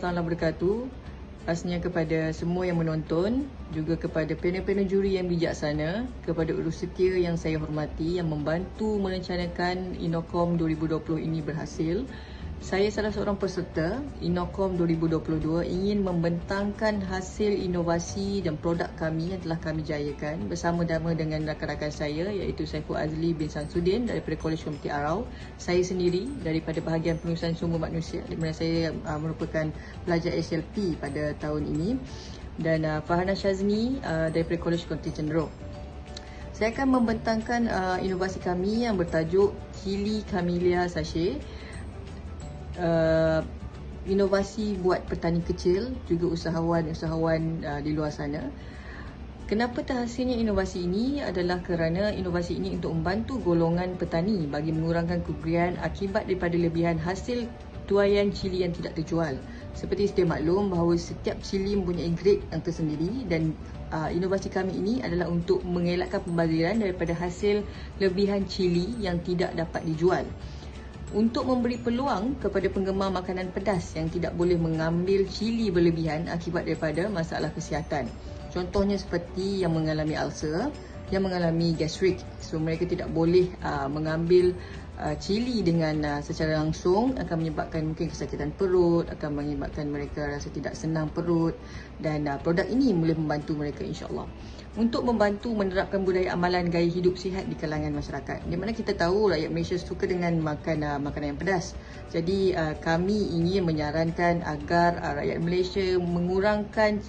Taala wabarakatuh. Pastinya kepada semua yang menonton, juga kepada panel-panel juri yang bijaksana, kepada urus setia yang saya hormati yang membantu merencanakan Innocomm 2020 ini berhasil. Saya salah seorang peserta Innocomm 2022 ingin membentangkan hasil inovasi dan produk kami yang telah kami jayakan bersama-sama dengan rakan-rakan saya iaitu Saiful Azli bin Samsudin daripada Kolej Komuniti Arau, saya sendiri daripada bahagian penulisan sumber manusia di mana saya merupakan pelajar SLP pada tahun ini, dan Farhana Shazni daripada Kolej Komuniti Cenderawd. Saya akan membentangkan inovasi kami yang bertajuk Chili Camellia Sachet. Inovasi buat petani kecil, juga usahawan-usahawan di luar sana. Kenapa terhasilnya inovasi ini adalah kerana inovasi ini untuk membantu golongan petani bagi mengurangkan kerugian akibat daripada lebihan hasil tuaian cili yang tidak terjual. Seperti sedia maklum bahawa setiap cili mempunyai grade yang tersendiri, dan inovasi kami ini adalah untuk mengelakkan pembaziran daripada hasil lebihan cili yang tidak dapat dijual. Untuk memberi peluang kepada penggemar makanan pedas yang tidak boleh mengambil cili berlebihan akibat daripada masalah kesihatan. Contohnya seperti yang mengalami ulcer, yang mengalami gastrik. So mereka tidak boleh mengambil cili dengan secara langsung, akan menyebabkan mungkin kesakitan perut, akan menyebabkan mereka rasa tidak senang perut, dan produk ini boleh membantu mereka insya-Allah. Untuk membantu menerapkan budaya amalan gaya hidup sihat di kalangan masyarakat. Di mana kita tahu rakyat Malaysia suka dengan makan makanan yang pedas. Jadi kami ingin menyarankan agar rakyat Malaysia mengurangkan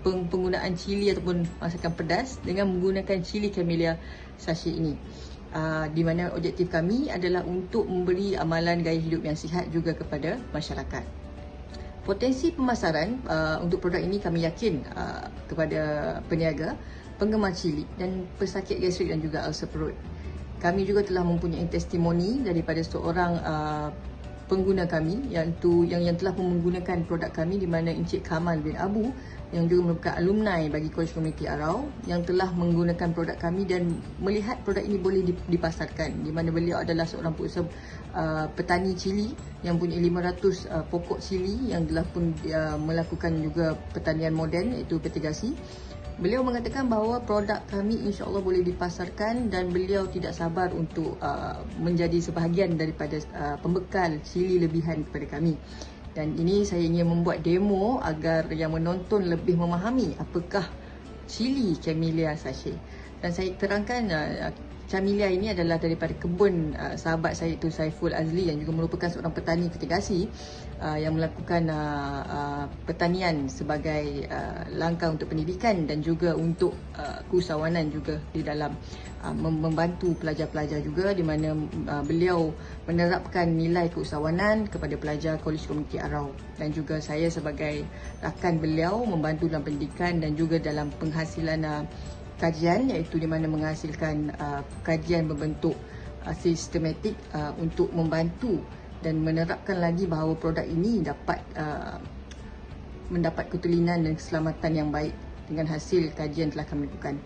penggunaan cili ataupun masakan pedas dengan menggunakan Chili Camellia Sachet ini. Di mana objektif kami adalah untuk memberi amalan gaya hidup yang sihat juga kepada masyarakat. Potensi pemasaran untuk produk ini kami yakin kepada peniaga, penggemar cili dan pesakit gastrik dan juga ulcer perut. Kami juga telah mempunyai testimoni daripada seorang pengguna kami yang telah menggunakan produk kami, di mana Encik Kamal bin Abu yang juga merupakan alumni bagi Kolej Komuniti Arau yang telah menggunakan produk kami dan melihat produk ini boleh dipasarkan, di mana beliau adalah seorang pengusaha petani cili yang punya 500 pokok cili yang telah pun melakukan juga pertanian moden iaitu petigasi. Beliau mengatakan bahawa produk kami insya-Allah boleh dipasarkan dan beliau tidak sabar untuk menjadi sebahagian daripada pembekal cili lebihan kepada kami. Dan ini saya ingin membuat demo agar yang menonton lebih memahami apakah Chili Camellia Sachet. Dan saya terangkan Camellia ini adalah daripada kebun sahabat saya itu Saiful Azli yang juga merupakan seorang petani petigasi yang melakukan pertanian sebagai langkah untuk pendidikan dan juga untuk keusahawanan juga di dalam membantu pelajar-pelajar juga, di mana beliau menerapkan nilai keusahawanan kepada pelajar Kolej Komuniti Arau, dan juga saya sebagai rakan beliau membantu dalam pendidikan dan juga dalam penghasilan kajian, iaitu di mana menghasilkan kajian berbentuk sistematik untuk membantu dan menerapkan lagi bahawa produk ini dapat mendapat ketulinan dan keselamatan yang baik dengan hasil kajian telah kami lakukan.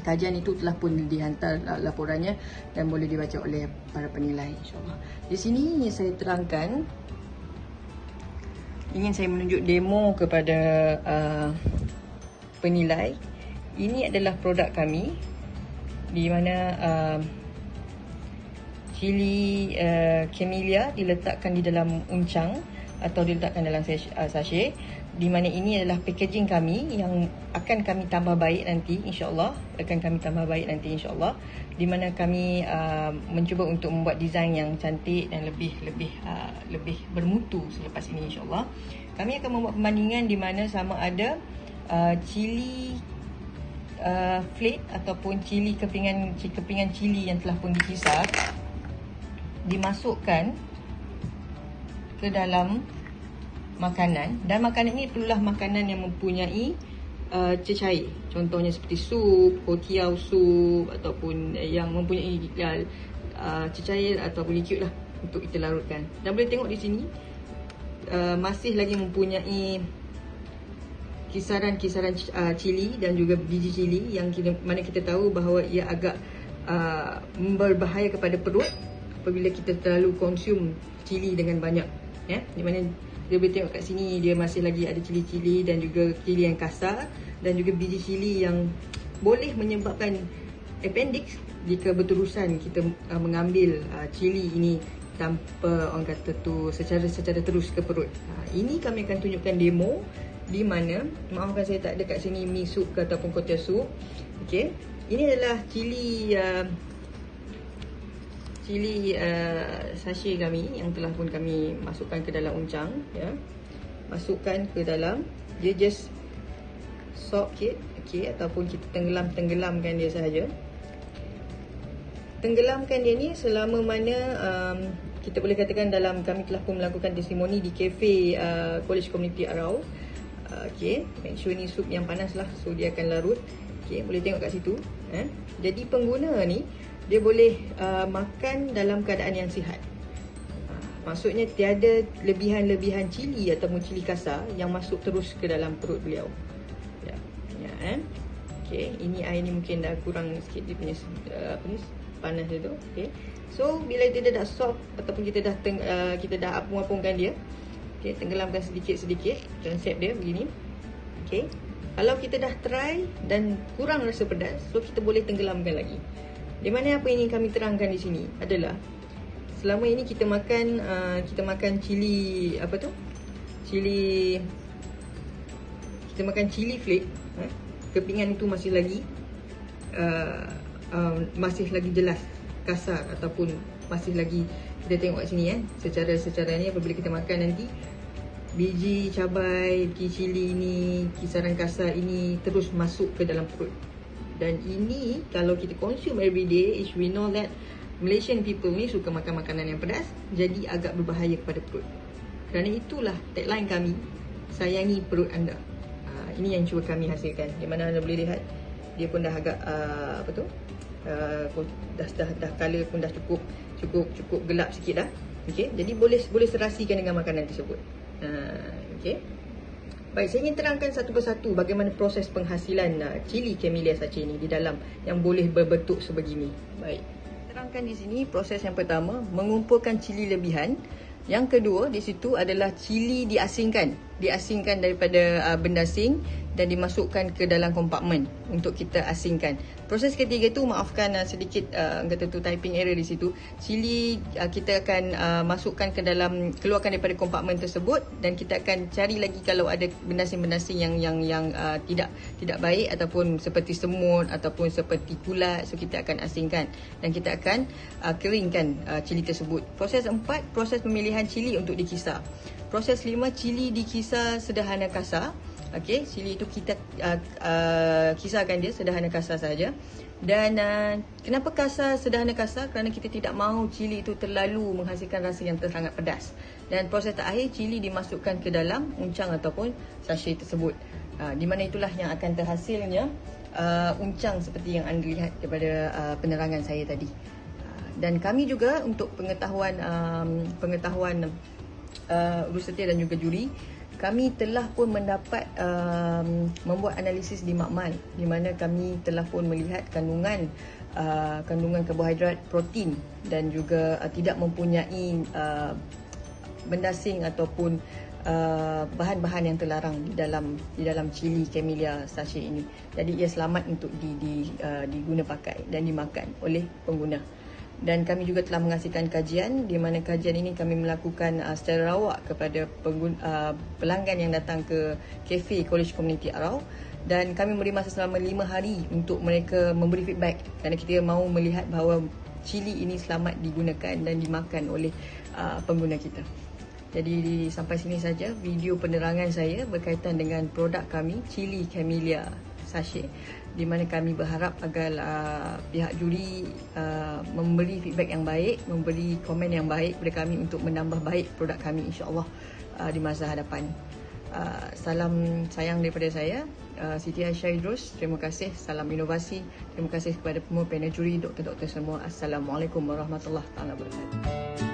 Kajian itu telah pun dihantar laporannya dan boleh dibaca oleh para penilai insya-Allah. Di sini saya terangkan, ingin saya menunjuk demo kepada penilai. Ini adalah produk kami, di mana Chili Camellia diletakkan di dalam uncang atau diletakkan dalam sachet, di mana ini adalah packaging kami yang akan kami tambah baik nanti insya-Allah, di mana kami mencuba untuk membuat desain yang cantik dan lebih bermutu selepas ini insya-Allah. Kami akan membuat perbandingan di mana sama ada cili flake ataupun kepingan cili yang telah pun dikisar dimasukkan ke dalam makanan, dan makanan ini perlulah makanan yang mempunyai cecair, contohnya seperti sup, hokiau sup, ataupun yang mempunyai cecair ataupun liquid lah untuk kita larutkan. Dan boleh tengok di sini masih lagi mempunyai kisaran cili dan juga biji cili yang mana kita tahu bahawa ia agak berbahaya kepada perut apabila kita terlalu konsum cili dengan banyak, ya, di mana Dia boleh tengok kat sini, dia masih lagi ada cili-cili dan juga cili yang kasar dan juga biji cili yang boleh menyebabkan appendix jika berterusan kita mengambil cili ini tanpa orang kata tu secara terus ke perut. Ini kami akan tunjukkan demo di mana, maafkan saya tak ada kat sini mi sup ke ataupun kotia sup. Okey. Ini adalah cili sachet kami yang telah pun kami masukkan ke dalam uncang, ya. Masukkan ke dalam, dia just soak sikit, okey, ataupun kita tenggelamkan dia sahaja. Tenggelamkan dia ni selama mana kita boleh katakan dalam, kami telah pun melakukan testimoni di kafe College Community Arau. Okey, make sure ni sup yang panas lah, so dia akan larut. Okey, boleh tengok kat situ. Jadi pengguna ni dia boleh makan dalam keadaan yang sihat. Maksudnya tiada lebihan cili ataupun cili kasar yang masuk terus ke dalam perut beliau. Ya. Okey, ini air ni mungkin dah kurang sikit dia punya panas dia tu. Okey. So bila dia dah soft ataupun kita dah apung-apungkan dia. Okey, tenggelamkan sedikit-sedikit, konsep dia begini. Okey. Kalau kita dah try dan kurang rasa pedas, so kita boleh tenggelamkan lagi. Di mana apa yang ingin kami terangkan di sini adalah selama ini kita makan cili cili flake, kepingan itu masih lagi jelas kasar ataupun masih lagi, kita tengok kat sini secara ni apabila kita makan nanti biji cabai, biji cili ini, kisaran kasar ini terus masuk ke dalam perut. Dan ini kalau kita consume every day, we know that Malaysian people ni suka makan makanan yang pedas, jadi agak berbahaya kepada perut. Kerana itulah tagline kami, sayangi perut anda. Ini yang cuba kami hasilkan. Di mana anda boleh lihat dia pun dah agak dah color pun dah cukup gelap sikit dah. Okey, jadi boleh serasikan dengan makanan tersebut. Okey. Baik, saya ingin terangkan satu persatu bagaimana proses penghasilan cili Camellia sachet ini di dalam yang boleh berbentuk sebegini. Baik. Terangkan di sini proses yang pertama, mengumpulkan cili lebihan. Yang kedua di situ adalah cili diasingkan daripada benda asing dan dimasukkan ke dalam kompartmen untuk kita asingkan. Proses ketiga tu, maafkan sedikit kata tu typing error di situ. Cili kita akan masukkan ke dalam, keluarkan daripada kompartmen tersebut dan kita akan cari lagi kalau ada benda asing yang tidak baik ataupun seperti semut ataupun seperti kulat, so kita akan asingkan dan kita akan keringkan cili tersebut. Proses 4, proses pemilihan cili untuk dikisar. Proses 5, cili dikisar sederhana kasar. Okey, cili itu kita kisarkan dia sederhana kasar saja. Dan kenapa sederhana kasar? Kerana kita tidak mahu cili itu terlalu menghasilkan rasa yang sangat pedas. Dan proses terakhir, cili dimasukkan ke dalam uncang ataupun sachet tersebut. Di mana itulah yang akan terhasilnya uncang seperti yang anda lihat daripada penerangan saya tadi. Dan kami juga untuk pengetahuan urus setia dan juga juri, kami telah pun mendapat membuat analisis di makmal, di mana kami telah pun melihat kandungan karbohidrat, protein dan juga tidak mempunyai benda asing ataupun bahan-bahan yang terlarang di dalam cili Camellia sachet ini. Jadi ia selamat untuk diguna pakai dan dimakan oleh pengguna. Dan kami juga telah menghasilkan kajian, di mana kajian ini kami melakukan secara rawak kepada pelanggan yang datang ke kafe College Community Arau, dan kami memberi masa selama 5 hari untuk mereka memberi feedback kerana kita mahu melihat bahawa cili ini selamat digunakan dan dimakan oleh pengguna kita. Jadi sampai sini saja video penerangan saya berkaitan dengan produk kami, cili Camellia sachet, di mana kami berharap agar pihak juri memberi feedback yang baik, memberi komen yang baik kepada kami untuk menambah baik produk kami, insya-Allah di masa hadapan. Salam sayang daripada saya, Siti Aisyah Idrus. Terima kasih, salam inovasi. Terima kasih kepada semua panel juri, doktor-doktor semua. Assalamualaikum warahmatullahi wabarakatuh.